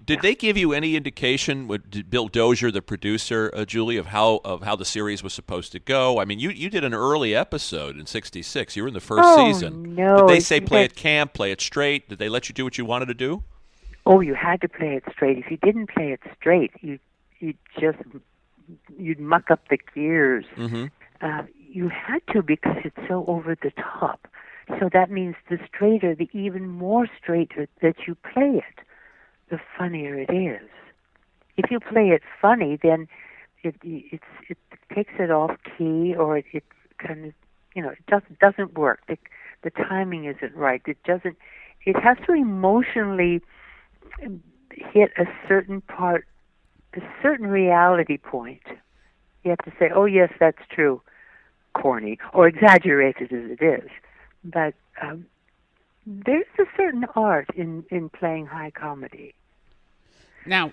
Did they give you any indication? Did Bill Dozier, the producer, Julie, of how the series was supposed to go? I mean, you did an early episode in '66. You were in the first season. No. Did they say play it camp, play it straight? Did they let you do what you wanted to do? Oh, you had to play it straight. If you didn't play it straight, you'd muck up the gears. Mm-hmm. You had to because it's so over the top. So that means the straighter, the even more straighter that you play it, the funnier it is. If you play it funny, then it takes it off key, or it kind of, it doesn't work. The timing isn't right. It has to emotionally hit a certain part, a certain reality point. You have to say, oh yes, that's true, corny, or exaggerated as it is. But there's a certain art in playing high comedy. Now,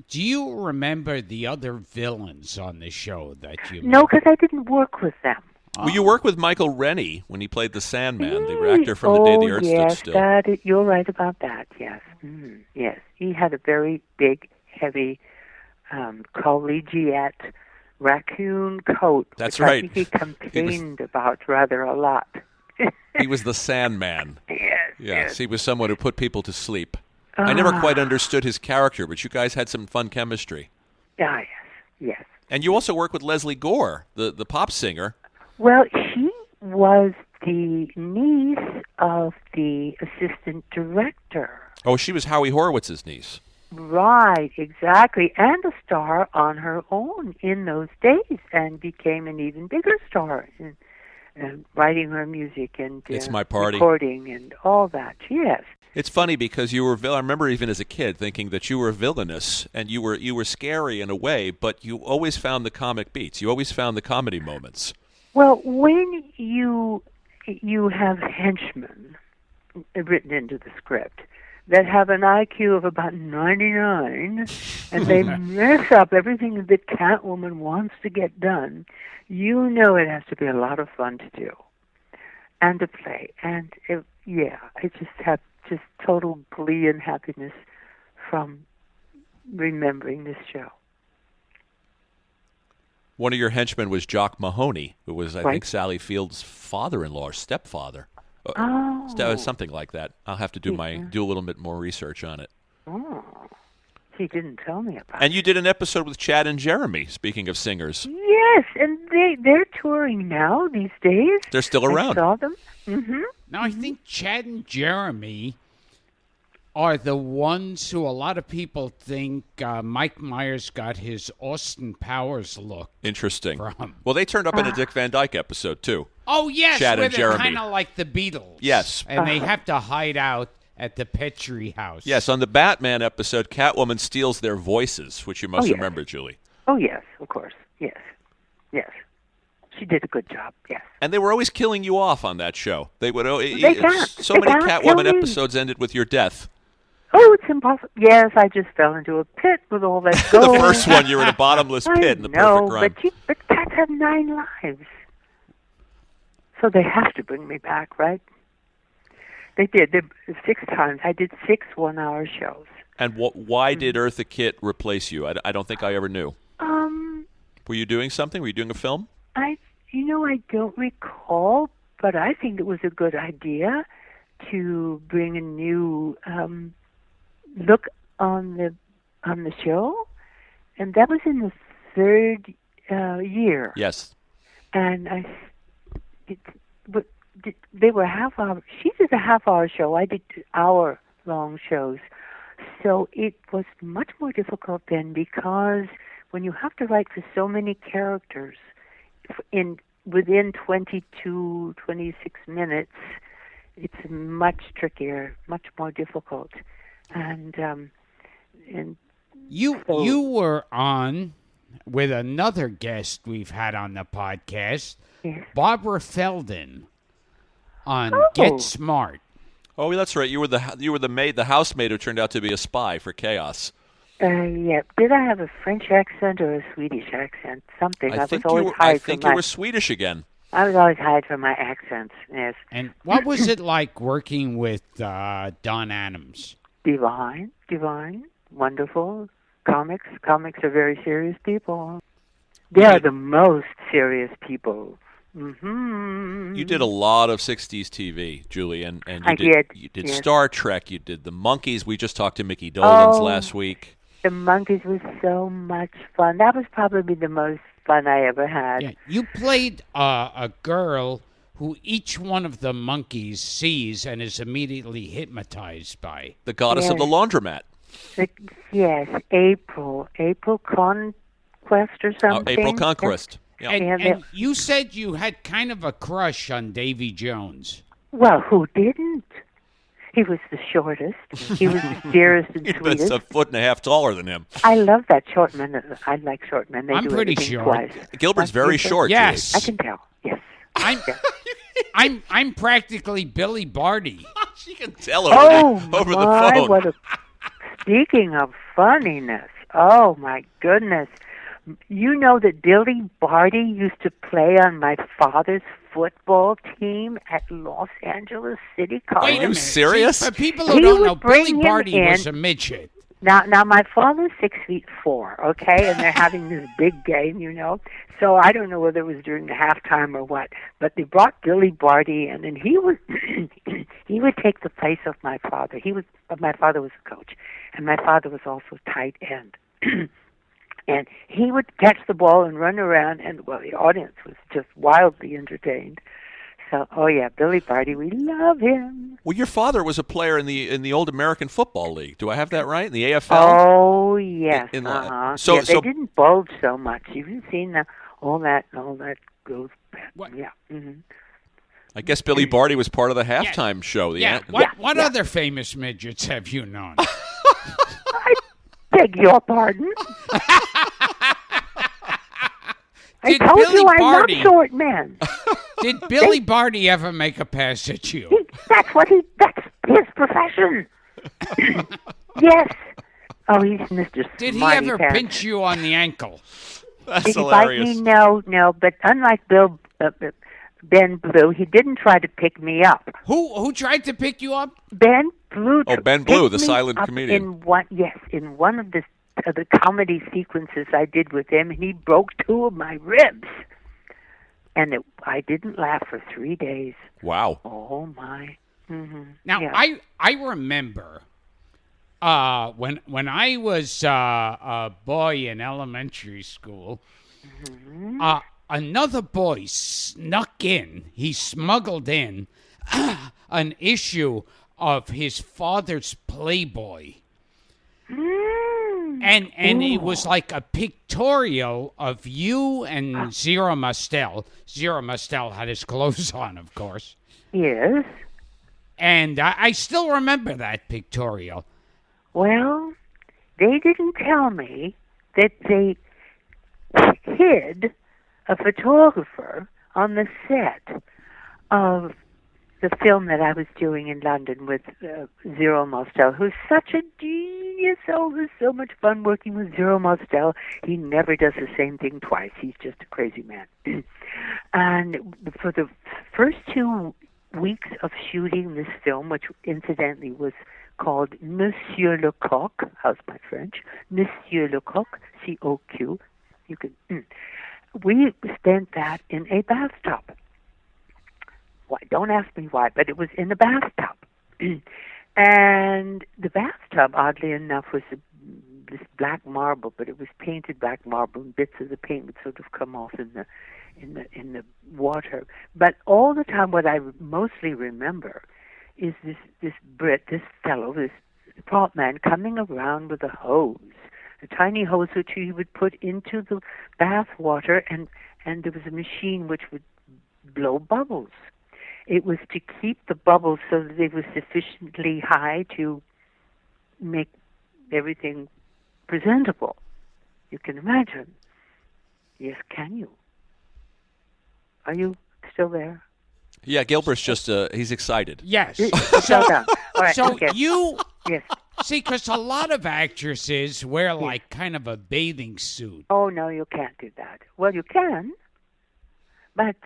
do you remember the other villains on the show that you met? No, because I didn't work with them. Well, you worked with Michael Rennie when he played the Sandman, the actor from The Day the Earth Stood Still. You're right about that, yes. Mm-hmm. Yes, he had a very big, heavy, collegiate raccoon coat. That's which right. I think he complained about rather a lot. He was the Sandman. Yes. He was someone who put people to sleep. I never quite understood his character, but you guys had some fun chemistry. Yes. And you also worked with Leslie Gore, the pop singer. Well, she was the niece of the assistant director. Oh, she was Howie Horowitz's niece. Right, exactly. And a star on her own in those days, and became an even bigger star in writing her music and It's My Party. Recording and all that, yes. It's funny because you were. I remember even as a kid thinking that you were villainous and you were scary in a way, but you always found the comic beats. You always found the comedy moments. Well, when you have henchmen written into the script that have an IQ of about 99, and they mess up everything that Catwoman wants to get done, you know it has to be a lot of fun to do and to play. And I just have total glee and happiness from remembering this show. One of your henchmen was Jock Mahoney, who was, I think, Sally Field's father-in-law or stepfather. Something like that. I'll have to do a little bit more research on it. Oh, he didn't tell me about it. And you did an episode with Chad and Jeremy, speaking of singers. Yes, and they're touring now these days. They're still around. I saw them. Mm-hmm. Now, I think Chad and Jeremy are the ones who a lot of people think Mike Myers got his Austin Powers look. Interesting. From. Well, they turned up in a Dick Van Dyke episode, too. Oh, yes, Chad where and they're Jeremy. kind of like the Beatles. Yes. And they have to hide out at the Petrie house. Yes, on the Batman episode, Catwoman steals their voices, which you must remember, Julie. Oh, yes, of course. Yes. She did a good job, yes. And they were always killing you off on that show. They would. Many Catwoman episodes ended with your death. Oh, it's impossible. Yes, I just fell into a pit with all that gold. The first one, you were in a bottomless pit in the perfect rhyme. But cats have 9 lives. So they have to bring me back, right? They did. 6 times. I did 6 one-hour shows. And why did Eartha Kitt replace you? I don't think I ever knew. Were you doing something? Were you doing a film? I don't recall, but I think it was a good idea to bring a new look on the show, and that was in the 3rd year. Yes. And they were half-hour. She did a half-hour show. I did hour-long shows. So it was much more difficult then, because when you have to write for so many characters within 22, 26 minutes, it's much trickier, much more difficult. And you were on with another guest we've had on the podcast, yes. Barbara Feldon, on Get Smart. Oh, that's right. You were the housemaid who turned out to be a spy for Chaos. Yeah. Did I have a French accent or a Swedish accent? Something. I think you were Swedish again. I was always hired for my accents, yes. And what was it like working with Don Adams? Divine, wonderful. Comics are very serious people. They are the most serious people. Mm-hmm. You did a lot of 60s TV, Julie, and I did. You did yes. Star Trek, you did the Monkees. We just talked to Mickey Dolenz last week. The Monkees was so much fun. That was probably the most fun I ever had. Yeah, you played a girl who each one of the Monkees sees and is immediately hypnotized by. The goddess of the laundromat. Yes, April Conquest or something. April Conquest. Yeah. And you said you had kind of a crush on Davy Jones. Well, who didn't? He was the shortest. He was the dearest and sweetest. He's a foot and a half taller than him. I love that short man. I like short men. They I'm do pretty everything short. Twice. Gilbert's very short. Yes. I can tell. Yes. I'm practically Billy Barty. She can tell over the phone. What speaking of funniness, oh my goodness. You know that Billy Barty used to play on my father's football team at Los Angeles City College. Wait a minute. serious? See, for people who don't know, Billy Barty in. was a midget. Now my father's 6'4", okay, and they're having this big game, you know. So I don't know whether it was during the halftime or what, but they brought Billy Barty in, and he was he would take the place of my father. My father was a coach, and my father was also tight end. And he would catch the ball and run around, and, well, the audience was just wildly entertained. So, oh, yeah, Billy Barty, we love him. Well, your father was a player in the old American Football League. Do I have that right? In the AFL? Oh, yes. So they didn't bulge so much. You've seen all that goes back. What? Yeah. Mm-hmm. I guess Billy Barty was part of the halftime show. What other famous midgets have you known? I beg your pardon. I told you I'm not short men. Did Billy Barty ever make a pass at you? That's his profession. Yes. Oh, he's Mr. Did he Smarty ever Pants. pinch you on the ankle? That's Did hilarious. he bite me? No. But unlike Ben Blue, he didn't try to pick me up. Who tried to pick you up? Ben Blue. Ben Blue, the picked me silent up comedian. In one of the comedy sequences I did with him, and he broke 2 of my ribs. And I didn't laugh for 3 days. Wow. Oh, my. Mm-hmm. Now, yeah. I remember when I was a boy in elementary school, another boy snuck in. He smuggled in an issue of his father's Playboy. And it was like a pictorial of you and Zero Mostel. Zero Mostel had his clothes on, of course. Yes. And I still remember that pictorial. Well, they didn't tell me that they hid a photographer on the set of the film that I was doing in London with Zero Mostel, who's such a genius. Oh, it was so much fun working with Zero Mostel. He never does the same thing twice. He's just a crazy man. And for the first 2 weeks of shooting this film, which incidentally was called Monsieur Le Coq, how's my French? Monsieur Le Coq, C-O-Q. You can. We spent that in a bathtub. Why? Don't ask me why, but it was in a bathtub. And the bathtub, oddly enough, was this black marble, but it was painted black marble, and bits of the paint would sort of come off in the water. But all the time, what I mostly remember is this fellow, this prop man, coming around with a hose, a tiny hose which he would put into the bath water, and there was a machine which would blow bubbles. It was to keep the bubbles so that they were sufficiently high to make everything presentable. You can imagine. Yes, can you? Are you still there? Yeah, Gilbert's just, he's excited. Yes. So, all right, So okay. you... Yes. See, because a lot of actresses wear like kind of a bathing suit. Oh, no, you can't do that. Well, you can, but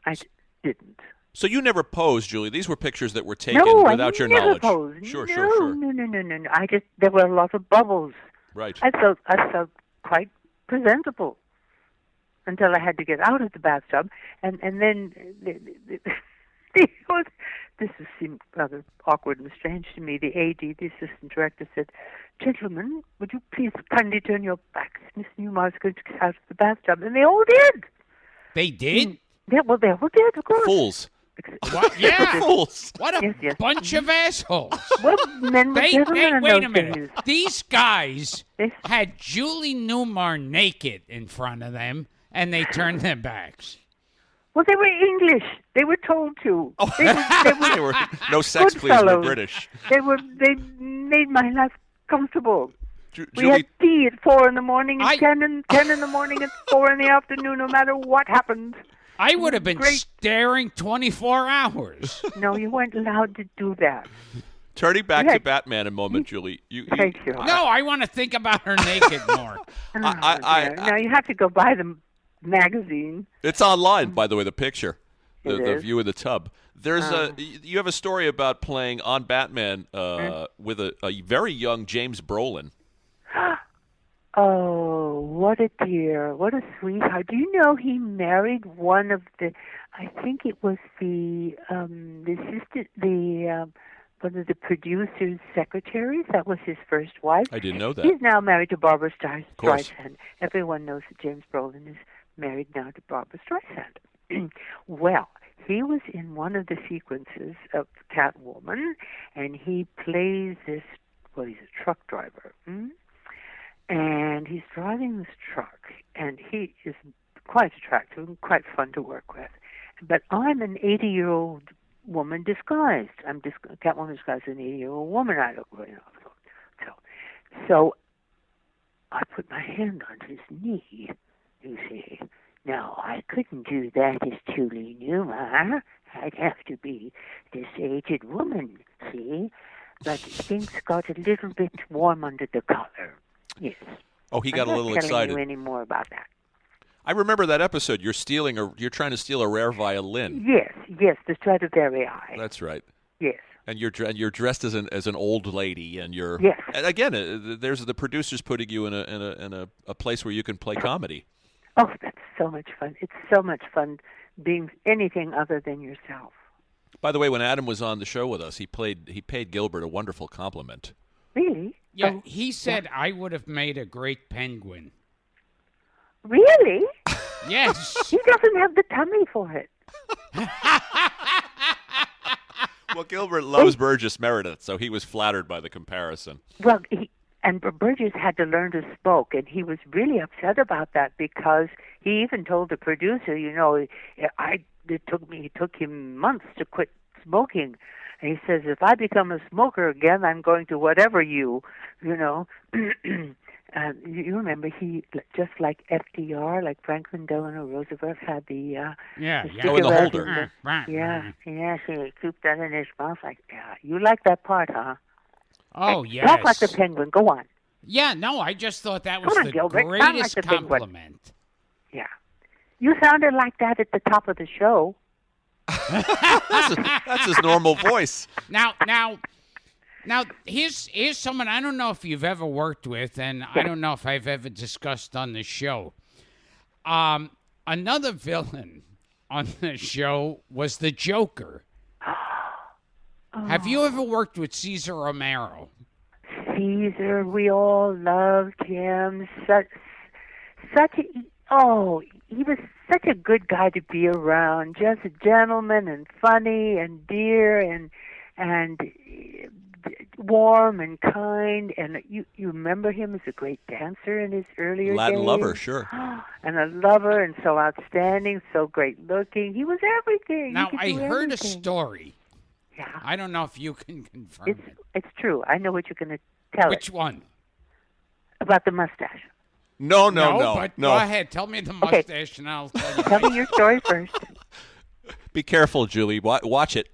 I didn't. So you never posed, Julie. These were pictures that were taken No, without your knowledge. Posed. Sure, no, sure, sure. No. There were a lot of bubbles. Right. I felt quite presentable until I had to get out of the bathtub, and then this seemed rather awkward and strange to me. The AD, the assistant director, said, "Gentlemen, would you please kindly turn your backs? Miss Newmar is going to get out of the bathtub," and they all did. They did? Yeah, well, they all did, of course. Fools. What? Yeah. Fools. What a Yes. bunch of assholes. Well, men were gentlemen in wait those a minute. days. These guys Yes. had Julie Newmar naked in front of them, and they turned their backs. Well, they were English. They were told to. They were no sex, good please. We're fellows. British. They made my life comfortable. We Julie, had tea at 4 in the morning and I- 10 in the morning and 4 in the afternoon, no matter what happened. I would have been Great. staring 24 hours. No, you weren't allowed to do that. turning back Yeah. to Batman a moment, Julie. Thank you. No, I want to think about her naked more. Now you have to go buy the magazine. It's online, by the way. The picture, It the is? view of the tub. There's you have a story about playing on Batman with a very young James Brolin. Oh, what a dear. What a sweetheart. Do you know he married one of the, I think it was the assistant, one of the producer's secretaries? That was his first wife. I didn't know that. He's now married to Barbara course. Streisand. Everyone knows that James Brolin is married now to Barbara Streisand. Well, he was in one of the sequences of Catwoman, and he plays this, well, he's a truck driver. And he's driving this truck, and he is quite attractive and quite fun to work with. But I'm an 80-year-old woman disguised. Catwoman disguised as an 80-year-old woman. I don't really know. So I put my hand on his knee, you see. Now, I couldn't do that as Julie Newmar. I'd have to be this aged woman, see? But things got a little bit warm under the collar. Yes. Oh, he got I'm a little not telling excited. you any more about that. I remember that episode. You're trying to steal a rare violin. Yes, the Stradivari. That's right. Yes. And you're dressed as an old lady, and you're Yes. And again, there's the producers putting you in a place where you can play comedy. Oh, that's so much fun. It's so much fun being anything other than yourself. By the way, when Adam was on the show with us, he paid Gilbert a wonderful compliment. Really? Yeah, Oh, he said I would have made a great penguin. really? Yes. He doesn't have the tummy for it. Well, Gilbert loves Burgess Meredith, so he was flattered by the comparison. Well, Burgess had to learn to smoke, and he was really upset about that because he even told the producer, it took him months to quit smoking. And he says, if I become a smoker again, I'm going to whatever you. You remember he, just like FDR, like Franklin Delano Roosevelt, had the Yeah. Oh, in the cigarette holder. He keep that in his mouth like that. You like that part, huh? Oh, yes. Talk like the penguin. Go on. Yeah, no, I just thought that was Come on, the Gilbert, sound like greatest the penguin. compliment. Yeah. You sounded like that at the top of the show. That's his normal voice. Now, here's someone I don't know if you've ever worked with, and I don't know if I've ever discussed on the show. Another villain on the show was the Joker. Have you ever worked with Cesar Romero? Cesar, we all loved him. He was such a good guy to be around. Just a gentleman and funny and dear and warm and kind. And you remember him as a great dancer in his earlier Latin days. lover, sure. And a lover and so outstanding, so great looking. He was everything. Now, He could I do heard a everything. story. Yeah, I don't know if you can confirm it. it's true. I know what you're going to tell Which it one? about the mustache. No. But go ahead. Tell me the mustache, and I'll tell you. Tell me your story first. Be careful, Julie. Watch it.